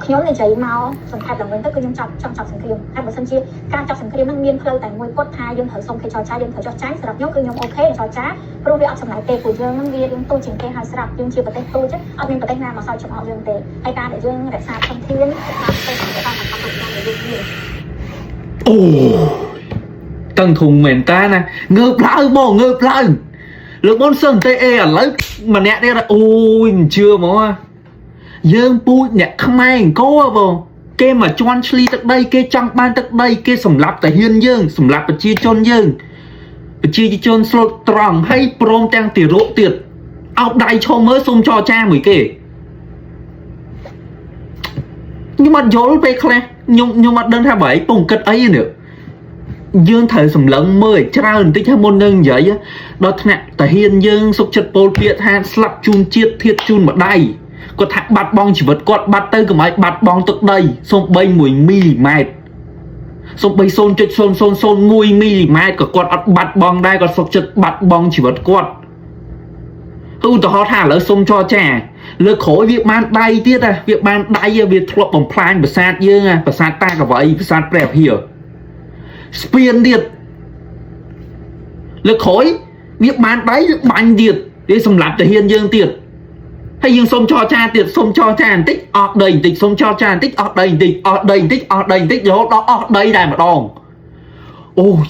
ខ្ញុំនិយាយមកសង្ខេបឡើងវិញទៅគឺខ្ញុំចង់ចប់សង្គ្រាមហើយបើសិនជាការចប់សង្គ្រាមនឹងមានផ្លូវតែមួយគត់ថាយើងត្រូវសុំគេចរចាយើងត្រូវចោះចាញ់សម្រាប់ខ្ញុំគឺខ្ញុំអូខេចរចាព្រោះវាអត់ចំណាយទេព្រោះយើងនឹងវារៀងទូជាងគេហើយស្រាប់យើងជាប្រទេសទូចអត់មានប្រទេសណាមកសើចចំអកយើងទេហើយការដែលយើងរក្សាធនធានតាមទៅតាមតាមតាមយើងមានអូតឹងធុងមែនតាណាងើបឡើងបងងើបឡើងលើកមុនសឹងតែអេឥឡូវម្នាក់ទៀតអូយមិនជឿហ្មងយើងពូជអ្នកខ្មែរអង្គរបងគេមកជន់ឆ្លីទឹកដីគេចង់បានទឹកដីគេសម្លាប់តាហ៊ានយើងសម្លាប់ប្រជាជនយើងប្រជាជនស្លូតត្រង់ហើយព្រមទាំងទារកទៀតអោបដៃឈោមើលសុំចរចាមួយគេខ្ញុំអត់យល់ពេលខ្លះខ្ញុំអត់ដឹងថាបើឯងពងគិតអីនេះយើងត្រូវសម្លឹងមើលច្រើនបន្តិចហើយមុននឹងនិយាយដល់ថ្នាក់តាហ៊ានយើងសុខចិត្តពោលពាក្យថាស្លាប់ជូនជាតិធៀបជូនម្ដាយគាត់ថាបាត់បង់ជីវិតគាត់បាត់ទៅកុំឲ្យបាត់បង់ទឹកដីសូម្បី1មីលីម៉ែត្រសូម្បី 0.0001 មីលីម៉ែត្រក៏គាត់អត់បាត់បង់ដែរគាត់សុខចិត្តបាត់បង់ជីវិតគាត់ឧទាហរណ៍ថាឥឡូវសុំចរចាលើក្រោយវាបានដៃទៀតវាបានដៃវាធ្លាប់បំផ្លាញប្រាសាទយើងប្រាសាទតាកវៃប្រាសាទព្រះភិរស្ពានទៀតលើក្រោយវាបានដៃបាញ់ទៀតវាសម្លាប់តាហ៊ានយើងទៀតហើយយើងសុំចរចាទៀតសុំចរចាបន្តិចអស់ដីបន្តិចសុំចរចាបន្តិចអស់ដីបន្តិចអស់ដីបន្តិចអស់ដីបន្តិចរហូតដល់អស់ដីតែម្ដងអូយ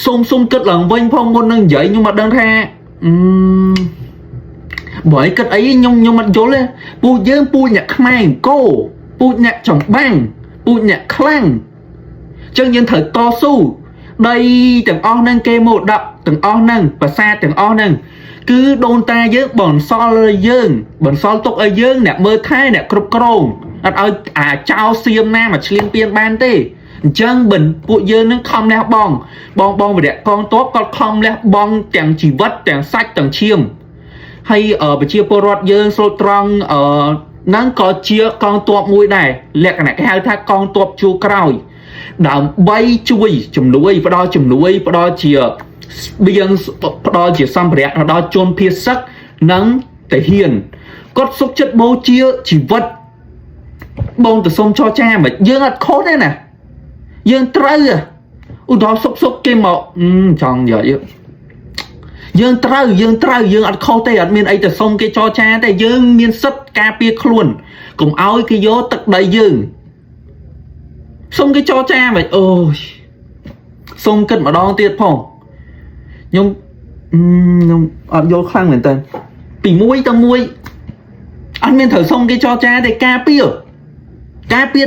សុំគិតឡើងវិញផងមុននឹងនិយាយខ្ញុំអត់ដឹងថាបើឯងគិតអីខ្ញុំអត់យល់ទេពូជយើងពូជអ្នកខ្មែរអង្គរពូជអ្នកចម្បាំងពូជអ្នកខ្លាំងអញ្ចឹងយើងត្រូវតស៊ូដីទាំងអស់ហ្នឹងគេមរតកទាំងអស់ហ្នឹងប្រាសាទទាំងអស់ហ្នឹងគឺដូនតាយើងបន្សល់ឲ្យយើងបន្សល់ទុកឲ្យយើងអ្នកមើលថែអ្នកគ្រប់គ្រងអត់ឲ្យអាចោលសៀមណាមកឈ្លានពានបានទេអញ្ចឹងបិណ្ឌពួកយើងនឹងខំលះបងវរៈកងទ័ពគាត់ខំលះបង់ទាំងជីវិតទាំងសាច់ទាំងឈាមហើយប្រជាពលរដ្ឋយើងស្លូតត្រង់ហ្នឹងក៏ជាកងទ័ពមួយដែរលក្ខណៈគេហៅថាកងទ័ពជួរក្រោយដើម្បីជួយជំនួយផ្ដល់ជំនួយផ្ដល់ជាស្បៀងផ្ដល់ជាសម្ភារៈដល់ជនភៀសសឹកនិងតាហ៊ានគាត់សុខចិត្តបូជាជីវិតបងទៅសុំចរចាមិនយើងអត់ខុសទេណាយើងត្រូវឧទាហរណ៍សុកគេមកចង់និយាយយើងត្រូវយើងអត់ខុសទេអត់មានអីទៅសុំគេចរចាទេយើងមានសិទ្ធិការពារខ្លួនកុំឲ្យគេយកទឹកដីយើងសុំគេចរចាមិនអូយសុំគិតម្ដងទៀតផងខ្ញុំអត់យល់ខ្លាំងមែនតើពីមួយទៅមួយអត់មានត្រូវសុំគេចរចាទេការពារ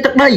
ទឹកដី